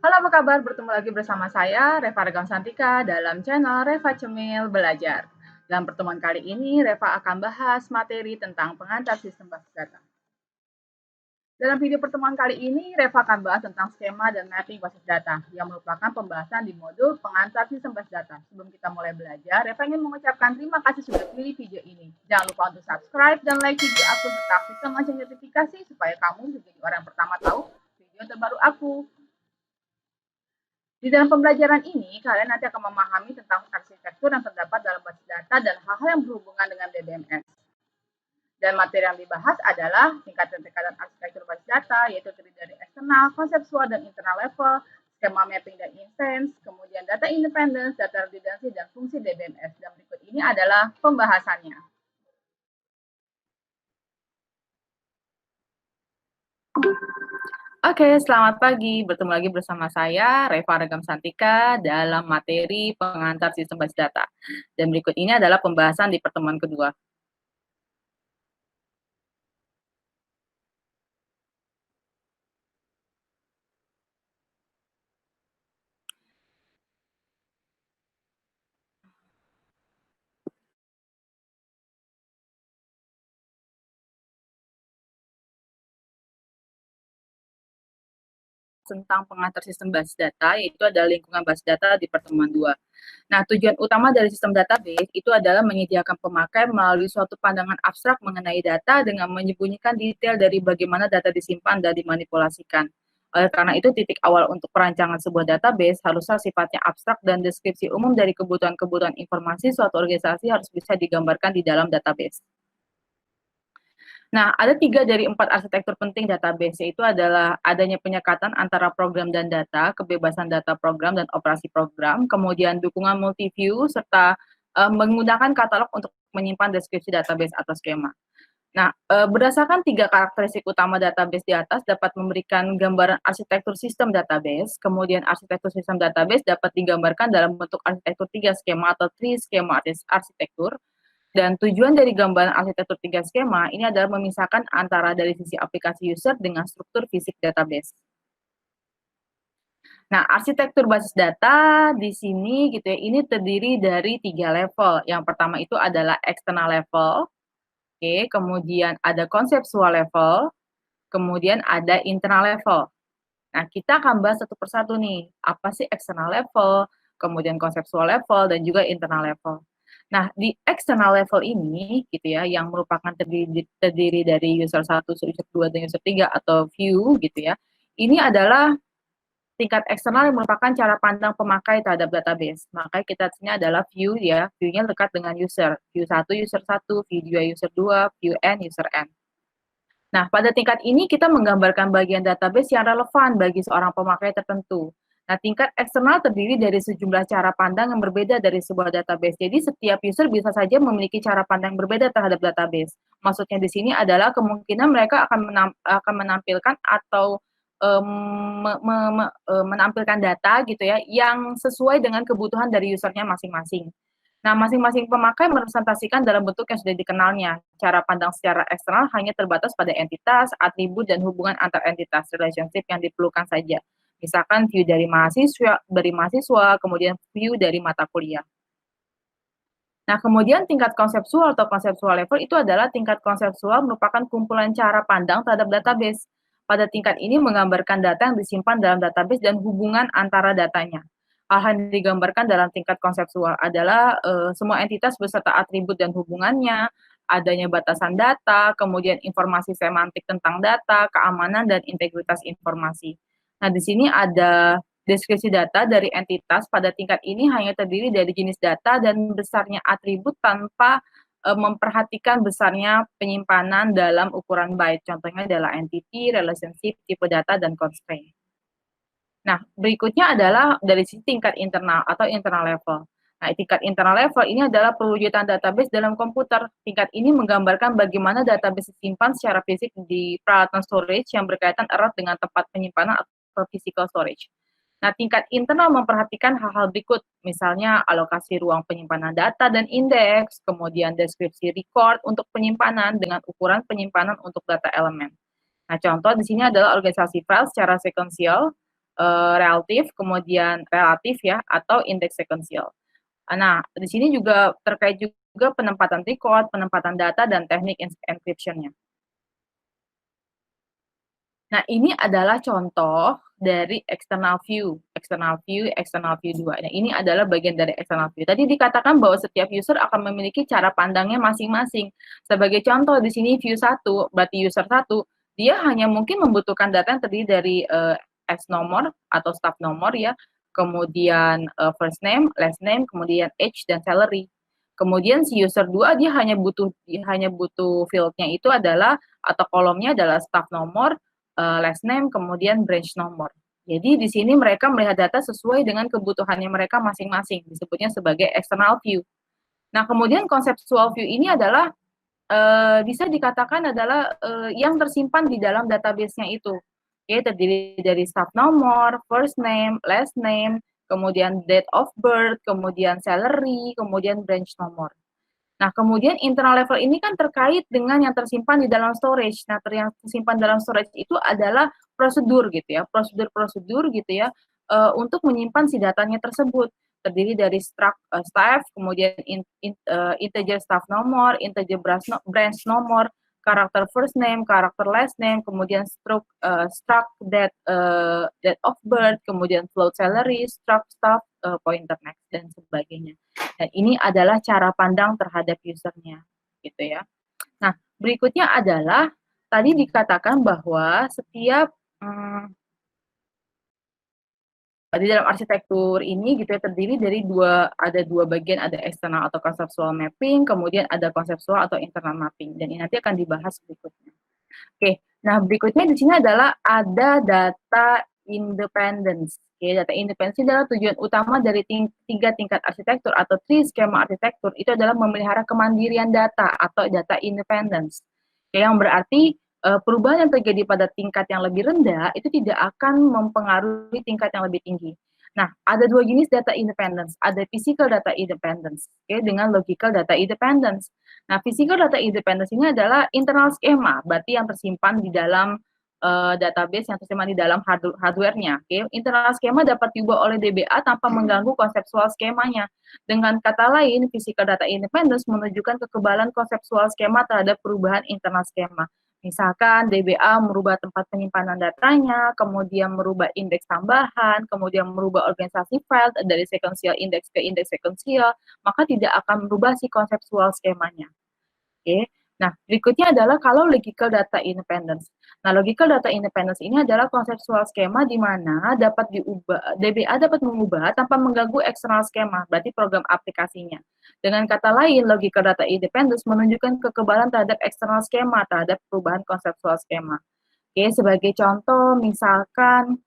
Halo, apa kabar? Bertemu lagi bersama saya, Reva Regam Santika, dalam channel Reva Cemil Belajar. Dalam pertemuan kali ini, Reva akan bahas materi tentang pengantar sistem basis data. Dalam video pertemuan kali ini, Reva akan bahas tentang skema dan mapping basis data, yang merupakan pembahasan di modul pengantar sistem basis data. Sebelum kita mulai belajar, Reva ingin mengucapkan terima kasih sudah pilih video ini. Jangan lupa untuk subscribe dan like video aku, serta aktifkan lonceng notifikasi supaya kamu menjadi orang pertama tahu video terbaru aku. Di dalam pembelajaran ini, kalian nanti akan memahami tentang arsitektur yang terdapat dalam basis data dan hal-hal yang berhubungan dengan DBMS. Dan materi yang dibahas adalah tingkatan-tingkatan arsitektur basis data, yaitu terdiri dari eksternal, konseptual, dan internal level, skema mapping dan instance, kemudian data independence, data redundancy, dan fungsi DBMS. Dan berikut ini adalah pembahasannya. Oke, selamat pagi. Bertemu lagi bersama saya, Reva Regam Santika, dalam materi pengantar sistem basis data. Dan berikut ini adalah pembahasan di pertemuan kedua. Tentang pengantar sistem basis data, yaitu adalah lingkungan basis data di pertemuan 2. Nah, tujuan utama dari sistem database itu adalah menyediakan pemakai melalui suatu pandangan abstrak mengenai data dengan menyembunyikan detail dari bagaimana data disimpan dan dimanipulasikan. Oleh karena itu, titik awal untuk perancangan sebuah database haruslah sifatnya abstrak dan deskripsi umum dari kebutuhan-kebutuhan informasi suatu organisasi harus bisa digambarkan di dalam database. Nah, ada 3 dari 4 arsitektur penting database, yaitu adalah adanya penyekatan antara program dan data, kebebasan data program dan operasi program, kemudian dukungan multi-view, serta menggunakan katalog untuk menyimpan deskripsi database atau skema. Nah, berdasarkan 3 karakteristik utama database di atas dapat memberikan gambaran arsitektur sistem database, kemudian arsitektur sistem database dapat digambarkan dalam bentuk arsitektur 3 skema atau 3 skema arsitektur. Dan tujuan dari gambaran arsitektur 3 skema ini adalah memisahkan antara dari sisi aplikasi user dengan struktur fisik database. Nah, arsitektur basis data di sini gitu ya, ini terdiri dari 3 level. Yang pertama itu adalah external level, oke, kemudian ada conceptual level, kemudian ada internal level. Nah, kita akan bahas satu persatu nih, apa sih external level, kemudian conceptual level, dan juga internal level. Nah, di external level ini gitu ya, yang merupakan terdiri dari user 1, user 2, dan user 3 atau view gitu ya. Ini adalah tingkat eksternal yang merupakan cara pandang pemakai terhadap database. Makanya kita sini adalah view ya, view-nya dekat dengan user. View 1 user 1, view 2 user 2, view n user n. Nah, pada tingkat ini kita menggambarkan bagian database yang relevan bagi seorang pemakai tertentu. Nah, tingkat eksternal terdiri dari sejumlah cara pandang yang berbeda dari sebuah database. Jadi, setiap user bisa saja memiliki cara pandang yang berbeda terhadap database. Maksudnya di sini adalah kemungkinan mereka akan menampilkan atau menampilkan data gitu ya yang sesuai dengan kebutuhan dari usernya masing-masing. Nah, masing-masing pemakai merepresentasikan dalam bentuk yang sudah dikenalnya. Cara pandang secara eksternal hanya terbatas pada entitas, atribut, dan hubungan antar entitas, relationship yang diperlukan saja. Misalkan view dari mahasiswa, kemudian view dari mata kuliah. Nah, kemudian tingkat konseptual atau konseptual level itu adalah tingkat konseptual merupakan kumpulan cara pandang terhadap database. Pada tingkat ini menggambarkan data yang disimpan dalam database dan hubungan antara datanya. Hal yang digambarkan dalam tingkat konseptual adalah semua entitas beserta atribut dan hubungannya, adanya batasan data, kemudian informasi semantik tentang data, keamanan, dan integritas informasi. Nah, di sini ada deskripsi data dari entitas pada tingkat ini hanya terdiri dari jenis data dan besarnya atribut tanpa memperhatikan besarnya penyimpanan dalam ukuran byte. Contohnya adalah entity, relationship, tipe data, dan constraint. Nah, berikutnya adalah dari sisi tingkat internal atau internal level. Nah, tingkat internal level ini adalah perwujudan database dalam komputer. Tingkat ini menggambarkan bagaimana database disimpan secara fisik di peralatan storage yang berkaitan erat dengan tempat penyimpanan atau physical storage. Nah, tingkat internal memperhatikan hal-hal berikut, misalnya alokasi ruang penyimpanan data dan indeks, kemudian deskripsi record untuk penyimpanan dengan ukuran penyimpanan untuk data elemen. Nah, contoh di sini adalah organisasi file secara sekuensial, relatif, kemudian relatif ya, atau indeks sekuensial. Nah, di sini juga terkait juga penempatan record, penempatan data, dan teknik encryption-nya. Nah, ini adalah contoh dari external view, external view 2. Nah, ini adalah bagian dari external view. Tadi dikatakan bahwa setiap user akan memiliki cara pandangnya masing-masing. Sebagai contoh di sini view 1, berarti user 1, dia hanya mungkin membutuhkan data yang terdiri dari S nomor atau staff nomor ya, kemudian first name, last name, kemudian age dan salary. Kemudian si user 2 dia hanya butuh field-nya itu adalah atau kolomnya adalah staff nomor, last name, kemudian branch nomor. Jadi di sini mereka melihat data sesuai dengan kebutuhannya mereka masing-masing, disebutnya sebagai external view. Nah, kemudian conceptual view ini adalah bisa dikatakan adalah yang tersimpan di dalam database-nya itu. Oke, terdiri dari staff nomor, first name, last name, kemudian date of birth, kemudian salary, kemudian branch nomor. Nah, kemudian internal level ini kan terkait dengan yang tersimpan di dalam storage. Nah, yang tersimpan dalam storage itu adalah prosedur gitu ya, prosedur-prosedur gitu ya, untuk menyimpan si datanya tersebut. Terdiri dari staff, kemudian integer staff nomor, integer branch nomor, karakter first name, karakter last name, kemudian struct date of birth, kemudian float salary, struct staff, pointer next, dan sebagainya. Dan ini adalah cara pandang terhadap usernya, gitu ya. Nah, berikutnya adalah tadi dikatakan bahwa setiap di dalam arsitektur ini gitu ya terdiri dari ada dua bagian, ada eksternal atau conceptual mapping, kemudian ada conceptual atau internal mapping, dan ini nanti akan dibahas berikutnya. Oke, nah berikutnya di sini adalah ada data independence. Oke, data independence adalah tujuan utama dari tiga tingkat arsitektur atau three skema arsitektur, itu adalah memelihara kemandirian data atau data independence. Oke, yang berarti perubahan yang terjadi pada tingkat yang lebih rendah itu tidak akan mempengaruhi tingkat yang lebih tinggi. Nah, ada dua jenis data independence, ada physical data independence, oke, dengan logical data independence. Nah, physical data independence ini adalah internal schema, berarti yang tersimpan di dalam database, yang tersimpan di dalam hardware-nya. Okay? Internal schema dapat diubah oleh DBA tanpa mengganggu konseptual skemanya. Dengan kata lain, physical data independence menunjukkan kekebalan konseptual skema terhadap perubahan internal skema. Misalkan DBA merubah tempat penyimpanan datanya, kemudian merubah indeks tambahan, kemudian merubah organisasi file dari sequential index ke indeks sequential, maka tidak akan merubah si konseptual skemanya. Oke. Nah, berikutnya adalah kalau logical data independence. Nah, logical data independence ini adalah konseptual skema di mana dapat diubah, DBA dapat mengubah tanpa mengganggu eksternal skema, berarti program aplikasinya. Dengan kata lain, logical data independence menunjukkan kekebalan terhadap eksternal skema, terhadap perubahan konseptual skema. Oke, sebagai contoh, misalkan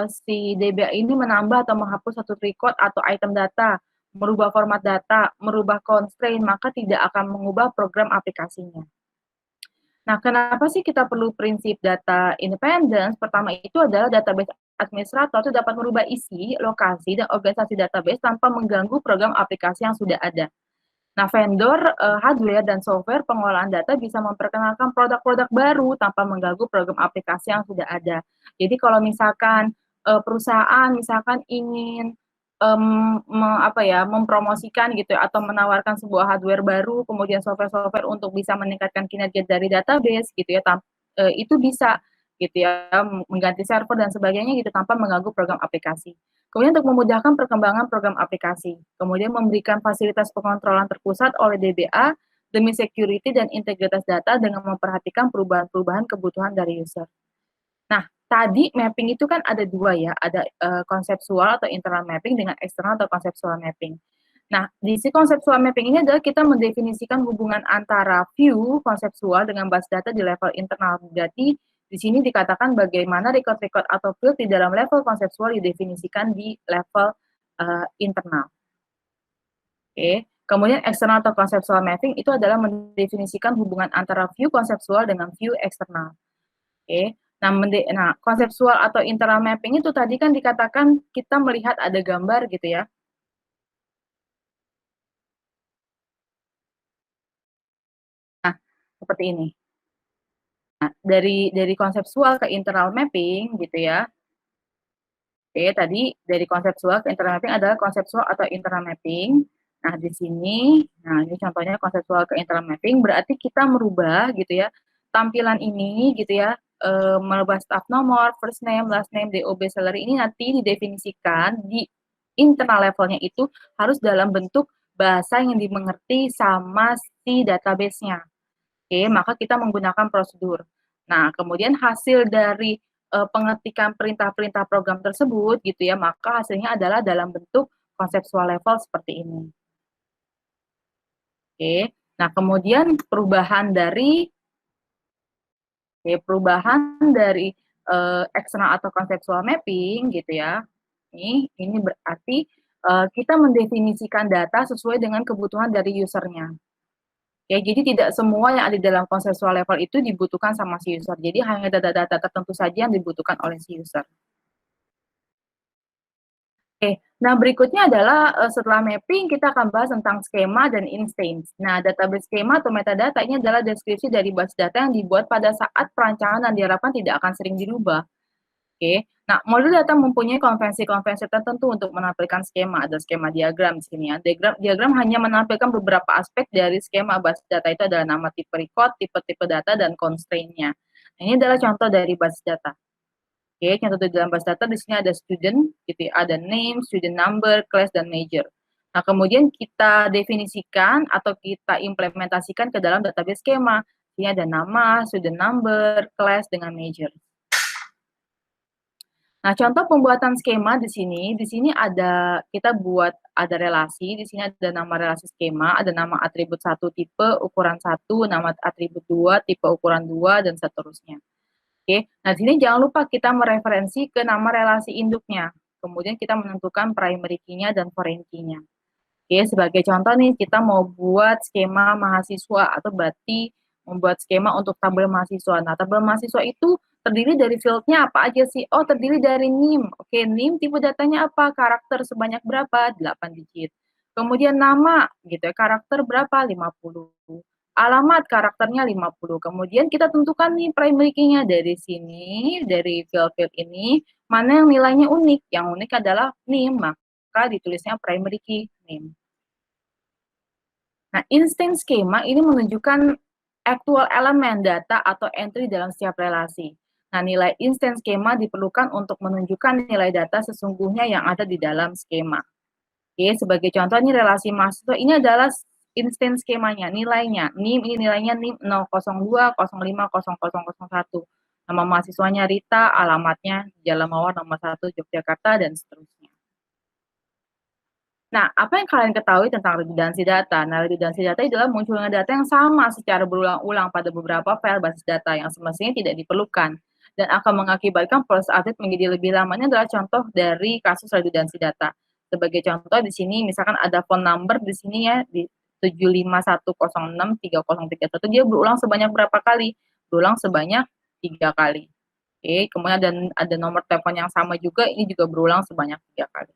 si DBA ini menambah atau menghapus satu record atau item data, merubah format data, merubah constraint, maka tidak akan mengubah program aplikasinya. Nah, kenapa sih kita perlu prinsip data independence? Pertama itu adalah database administrator itu dapat merubah isi, lokasi, dan organisasi database tanpa mengganggu program aplikasi yang sudah ada. Nah, vendor hardware dan software pengolahan data bisa memperkenalkan produk-produk baru tanpa mengganggu program aplikasi yang sudah ada. Jadi kalau misalkan perusahaan misalkan ingin mempromosikan gitu ya, atau menawarkan sebuah hardware baru, kemudian software-software untuk bisa meningkatkan kinerja dari database gitu ya, itu bisa gitu ya, mengganti server dan sebagainya gitu tanpa mengganggu program aplikasi. Kemudian untuk memudahkan perkembangan program aplikasi, kemudian memberikan fasilitas pengontrolan terpusat oleh DBA demi security dan integritas data dengan memperhatikan perubahan-perubahan kebutuhan dari user. Nah, tadi mapping itu kan ada dua ya, ada konseptual atau internal mapping dengan eksternal atau konseptual mapping. Nah, di si konseptual mapping ini adalah kita mendefinisikan hubungan antara view konseptual dengan base data di level internal. Jadi, di sini dikatakan bagaimana record-record atau field di dalam level konseptual didefinisikan di level internal. Oke. Kemudian eksternal atau konseptual mapping itu adalah mendefinisikan hubungan antara view konseptual dengan view eksternal. Oke. Nah, konseptual atau internal mapping itu tadi kan dikatakan kita melihat ada gambar gitu ya. Nah, seperti ini. Nah, dari konseptual ke internal mapping gitu ya. Oke, tadi dari konseptual ke internal mapping adalah konseptual atau internal mapping. Nah, di sini, nah ini contohnya konseptual ke internal mapping, berarti kita merubah gitu ya, tampilan ini gitu ya, merubah staff nomor, first name, last name, DOB, salary ini nanti didefinisikan di internal levelnya itu harus dalam bentuk bahasa yang dimengerti sama si database-nya. Oke, maka kita menggunakan prosedur. Nah, kemudian hasil dari pengetikan perintah-perintah program tersebut gitu ya, maka hasilnya adalah dalam bentuk konseptual level seperti ini. Oke. Nah, kemudian perubahan dari eksternal atau konseptual mapping gitu ya. Ini berarti kita mendefinisikan data sesuai dengan kebutuhan dari usernya. Ya, jadi tidak semua yang ada di dalam consensual level itu dibutuhkan sama si user. Jadi hanya data-data tertentu saja yang dibutuhkan oleh si user. Oke, nah berikutnya adalah setelah mapping kita akan bahas tentang skema dan instance. Nah, database skema atau metadata ini adalah deskripsi dari base data yang dibuat pada saat perancangan dan diharapkan tidak akan sering dirubah. Oke, nah model data mempunyai konvensi-konvensi tertentu untuk menampilkan skema. Ada skema diagram di sini ya. Diagram hanya menampilkan beberapa aspek dari skema base data itu adalah nama tipe record, tipe-tipe data, dan constraint-nya. Nah, ini adalah contoh dari base data. Oke, contoh di dalam base data di sini ada student, gitu ya, ada name, student number, class, dan major. Nah, kemudian kita definisikan atau kita implementasikan ke dalam database skema. Ini ada nama, student number, class, dengan major. Nah, contoh pembuatan skema di sini ada kita buat ada relasi, di sini ada nama relasi skema, ada nama atribut 1 tipe ukuran 1, nama atribut 2 tipe ukuran 2 dan seterusnya. Oke. Nah, di sini jangan lupa kita mereferensi ke nama relasi induknya. Kemudian kita menentukan primary key-nya dan foreign key-nya. Oke, sebagai contoh nih kita mau buat skema mahasiswa atau berarti membuat skema untuk tabel mahasiswa. Nah, tabel mahasiswa itu terdiri dari field-nya apa aja sih? Oh, terdiri dari NIM. Oke, NIM tipe datanya apa? Karakter sebanyak berapa? 8 digit. Kemudian nama gitu ya, karakter berapa? 50. Alamat karakternya 50. Kemudian kita tentukan nih primary key-nya dari sini, dari field-field ini, mana yang nilainya unik. Yang unik adalah NIM, maka ditulisnya primary key NIM. Nah, instant schema ini menunjukkan actual elemen data atau entry dalam setiap relasi. Nah, nilai instant schema diperlukan untuk menunjukkan nilai data sesungguhnya yang ada di dalam skema. Oke, sebagai contoh ini relasi mahasiswa ini adalah instant skemanya, nilainya. NIM ini nilainya NIM 002 05 0001. Nama mahasiswanya Rita, alamatnya Jalan Mawar nomor 1 Yogyakarta dan seterusnya. Nah, apa yang kalian ketahui tentang redundansi data? Nah, redundansi data adalah munculnya data yang sama secara berulang-ulang pada beberapa file basis data yang semestinya tidak diperlukan dan akan mengakibatkan proses update menjadi lebih lama. Ini adalah contoh dari kasus redundansi data. Sebagai contoh di sini misalkan ada phone number di sini ya di 751063031 dia berulang sebanyak berapa kali? Berulang sebanyak 3 kali. Oke, kemudian ada nomor telepon yang sama juga ini juga berulang sebanyak 3 kali.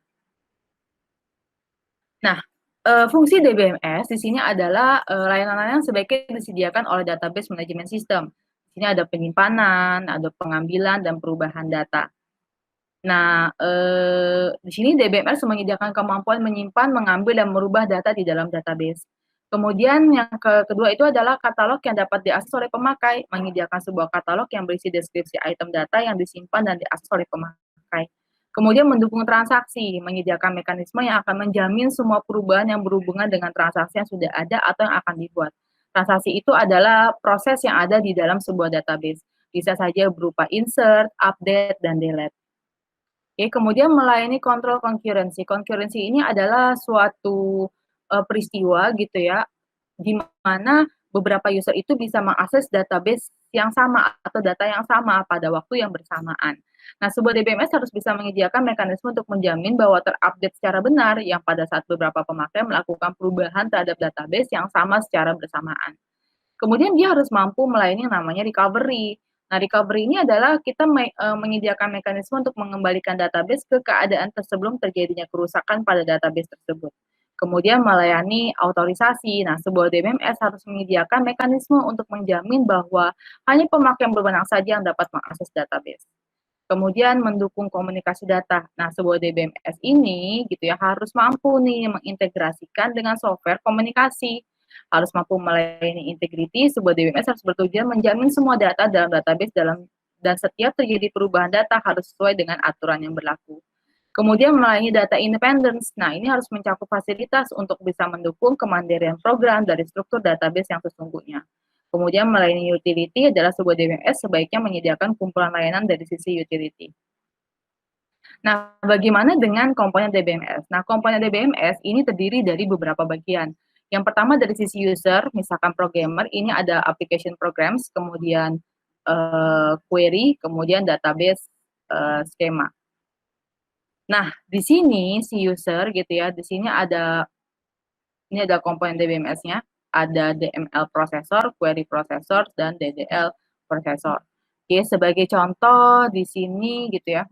Nah, fungsi DBMS di sini adalah layanan-layanan sebaiknya disediakan oleh database management system. Di sini ada penyimpanan, ada pengambilan dan perubahan data. Nah, di sini DBMS menyediakan kemampuan menyimpan, mengambil, dan merubah data di dalam database. Kemudian yang kedua itu adalah katalog yang dapat diakses oleh pemakai, menyediakan sebuah katalog yang berisi deskripsi item data yang disimpan dan diakses oleh pemakai. Kemudian mendukung transaksi, menyediakan mekanisme yang akan menjamin semua perubahan yang berhubungan dengan transaksi yang sudah ada atau yang akan dibuat. Transaksi itu adalah proses yang ada di dalam sebuah database. Bisa saja berupa insert, update, dan delete. Oke, kemudian melayani kontrol concurrency. Concurrency ini adalah suatu peristiwa gitu ya, di mana beberapa user itu bisa mengakses database yang sama atau data yang sama pada waktu yang bersamaan. Nah, sebuah DBMS harus bisa menyediakan mekanisme untuk menjamin bahwa terupdate secara benar yang pada saat beberapa pemakai melakukan perubahan terhadap database yang sama secara bersamaan. Kemudian dia harus mampu melayani yang namanya recovery. Nah, recovery ini adalah kita menyediakan mekanisme untuk mengembalikan database ke keadaan sebelum terjadinya kerusakan pada database tersebut. Kemudian melayani otorisasi. Nah, sebuah DBMS harus menyediakan mekanisme untuk menjamin bahwa hanya pemakai yang berwenang saja yang dapat mengakses database. Kemudian mendukung komunikasi data. Nah, sebuah DBMS ini gitu ya harus mampu nih mengintegrasikan dengan software komunikasi. Harus mampu melayani integrity, sebuah DBMS harus bertujuan menjamin semua data dalam database dan setiap terjadi perubahan data harus sesuai dengan aturan yang berlaku. Kemudian melayani data independence. Nah, ini harus mencakup fasilitas untuk bisa mendukung kemandirian program dari struktur database yang sesungguhnya. Kemudian melayani utility adalah sebuah DBMS sebaiknya menyediakan kumpulan layanan dari sisi utility. Nah, bagaimana dengan komponen DBMS? Nah, komponen DBMS ini terdiri dari beberapa bagian. Yang pertama dari sisi user, misalkan programmer, ini ada application programs, kemudian query, kemudian database skema. Nah, di sini si user gitu ya, di sini ini ada komponen DBMS-nya, ada DML processor, query processor, dan DDL processor. Oke, sebagai contoh di sini gitu ya,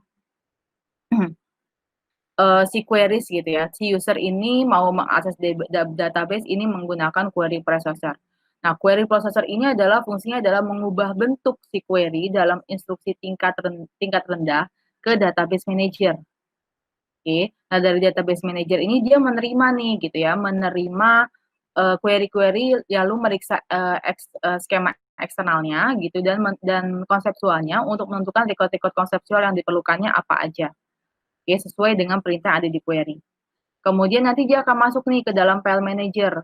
si queries gitu ya, si user ini mau mengakses database ini menggunakan query processor. Nah, query processor ini adalah fungsinya adalah mengubah bentuk si query dalam instruksi tingkat rendah ke database manager. Oke. Nah, dari database manager ini dia menerima nih gitu ya, menerima query-query lalu meriksa skema eksternalnya gitu dan konseptualnya untuk menentukan record-record konseptual yang diperlukannya apa aja. Oke, sesuai dengan perintah yang ada di query. Kemudian nanti dia akan masuk nih ke dalam file manager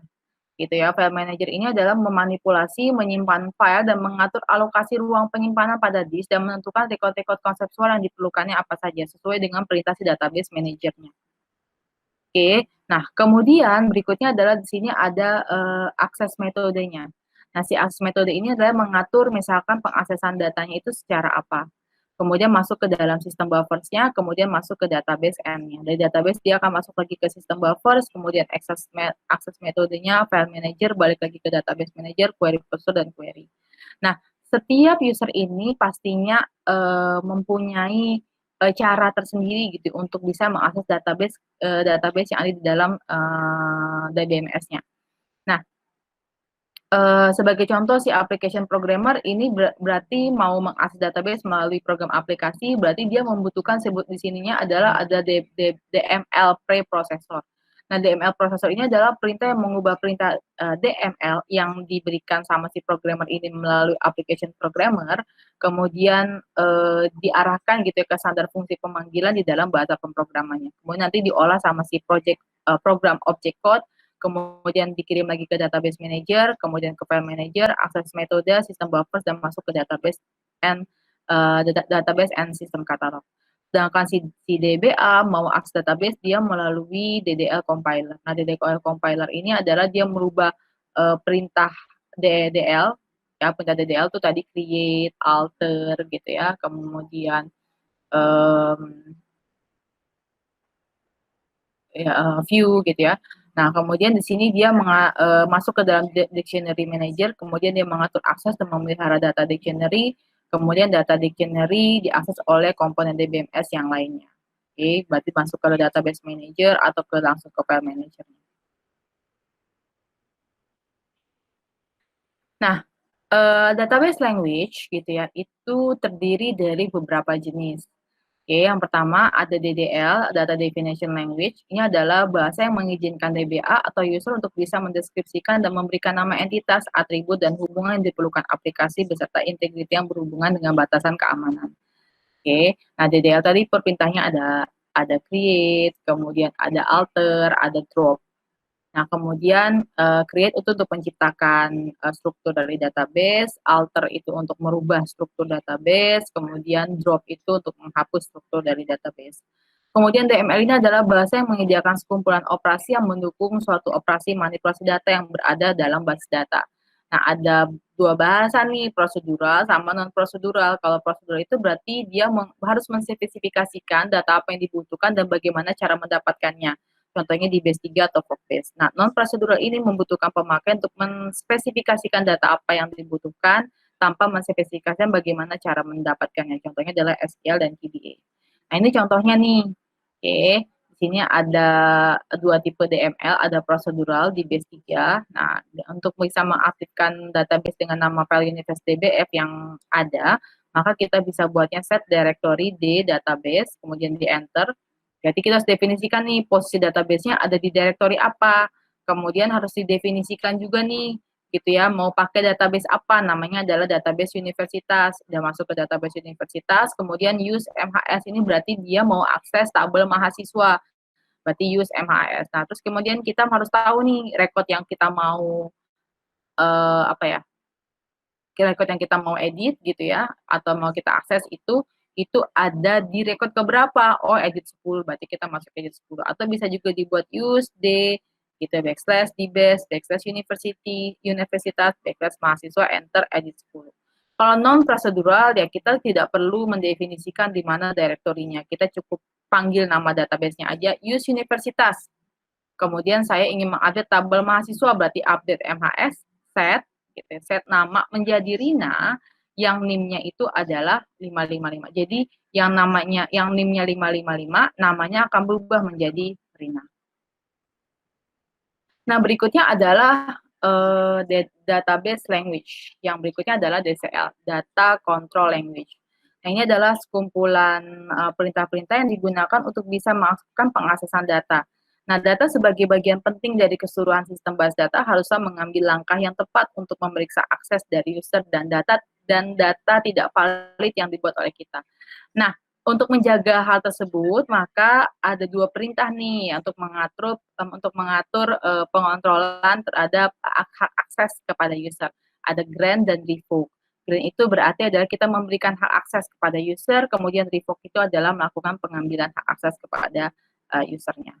gitu ya. File manager ini adalah memanipulasi, menyimpan file dan mengatur alokasi ruang penyimpanan pada disk dan menentukan record-record konseptual yang diperlukannya apa saja sesuai dengan perintah si database manajernya. Oke. Nah, kemudian berikutnya adalah di sini ada akses metodenya. Nah, si akses metode ini adalah mengatur misalkan pengaksesan datanya itu secara apa. Kemudian masuk ke dalam sistem buffers-nya, kemudian masuk ke database N-nya. Dari database dia akan masuk lagi ke sistem buffers, kemudian akses metodenya, file manager, balik lagi ke database manager, query processor, dan query. Nah, setiap user ini pastinya mempunyai cara tersendiri gitu untuk bisa mengakses database yang ada di dalam DBMS-nya. Nah, sebagai contoh si application programmer ini berarti mau mengakses database melalui program aplikasi, berarti dia membutuhkan sebut di sininya adalah ada DML preprocessor. Nah, DML processor ini adalah perintah yang mengubah perintah DML yang diberikan sama si programmer ini melalui application programmer, kemudian diarahkan gitu ya ke standar fungsi pemanggilan di dalam bahasa pemrogramannya. Kemudian nanti diolah sama si program object code, kemudian dikirim lagi ke database manager, kemudian ke file manager, akses metode, sistem buffers, dan masuk ke database and sistem katalog. Sedangkan si DBA mau akses database dia melalui DDL compiler. Nah, DDL compiler ini adalah dia merubah perintah DDL, ya perintah DDL itu tadi create, alter gitu ya, kemudian view gitu ya. Nah, kemudian di sini dia masuk ke dalam dictionary manager, kemudian dia mengatur akses dan memelihara data dictionary, kemudian data dictionary diakses oleh komponen DBMS yang lainnya. Oke, berarti masuk ke database manager atau langsung ke file manager. Nah, database language gitu ya, itu terdiri dari beberapa jenis. Oke, yang pertama ada DDL, Data Definition Language. Ini adalah bahasa yang mengizinkan DBA atau user untuk bisa mendeskripsikan dan memberikan nama entitas, atribut, dan hubungan yang diperlukan aplikasi beserta integriti yang berhubungan dengan batasan keamanan. Oke, nah DDL tadi perpintahnya ada create, kemudian ada alter, ada drop. Nah, kemudian create itu untuk menciptakan struktur dari database, alter itu untuk merubah struktur database, kemudian drop itu untuk menghapus struktur dari database. Kemudian DML ini adalah bahasa yang menyediakan sekumpulan operasi yang mendukung suatu operasi manipulasi data yang berada dalam basis data. Nah, ada dua bahasa nih, prosedural sama non-prosedural. Kalau prosedural itu berarti dia harus menspesifikasikan data apa yang dibutuhkan dan bagaimana cara mendapatkannya. Contohnya di base 3 atau base. Nah, non-prosedural ini membutuhkan pemakai untuk menspesifikasikan data apa yang dibutuhkan tanpa menspesifikasikan bagaimana cara mendapatkannya. Contohnya adalah SQL dan VBA. Nah, ini contohnya nih. Oke, di Di sini ada 2 tipe DML, ada prosedural di base 3. Nah, untuk bisa mengaktifkan database dengan nama file universe.dbf yang ada, maka kita bisa buatnya set directory d database, kemudian di enter. Jadi kita harus definisikan nih posisi database-nya ada di directory apa. Kemudian harus didefinisikan juga nih gitu ya, mau pakai database apa, namanya adalah database universitas, udah masuk ke database universitas, kemudian use MHS ini berarti dia mau akses tabel mahasiswa, berarti use MHS. Nah, terus kemudian kita harus tahu nih record yang kita mau, apa ya, record yang kita mau edit gitu ya, atau mau kita akses itu ada di record keberapa, oh edit 10, berarti kita masuk edit 10, atau bisa juga dibuat use d gitu backslash di base backslash universitas backslash mahasiswa enter edit 10. Kalau non prosedural ya kita tidak perlu mendefinisikan di mana direktorinya, kita cukup panggil nama database-nya aja use universitas. Kemudian saya ingin mengupdate tabel mahasiswa, berarti update MHS set gitu, set nama menjadi Rina yang NIM-nya itu adalah 555. Jadi yang NIM-nya 555 namanya akan berubah menjadi Rina. Nah, berikutnya adalah database language. Yang berikutnya adalah DCL, Data Control Language. Nah, ini adalah sekumpulan perintah-perintah yang digunakan untuk bisa melakukan pengaksesan data. Nah, data sebagai bagian penting dari keseluruhan sistem base data harusnya mengambil langkah yang tepat untuk memeriksa akses dari user dan data tidak valid yang dibuat oleh kita. Nah, untuk menjaga hal tersebut, maka ada 2 perintah nih untuk mengatur pengontrolan terhadap hak akses kepada user. Ada grant dan revoke. Grant itu berarti adalah kita memberikan hak akses kepada user, kemudian revoke itu adalah melakukan pengambilan hak akses kepada usernya.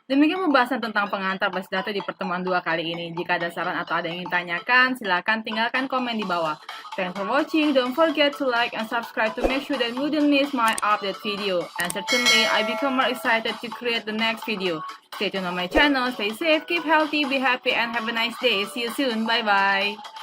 Demikian pembahasan tentang pengantar base data di pertemuan 2 kali ini. Jika ada saran atau ada yang ingin tanyakan, silakan tinggalkan komen di bawah. Thanks for watching. Don't forget to like and subscribe to make sure that you wouldn't miss my update video. And certainly, I become more excited to create the next video. Stay tuned on my channel. Stay safe, keep healthy, be happy, and have a nice day. See you soon. Bye-bye.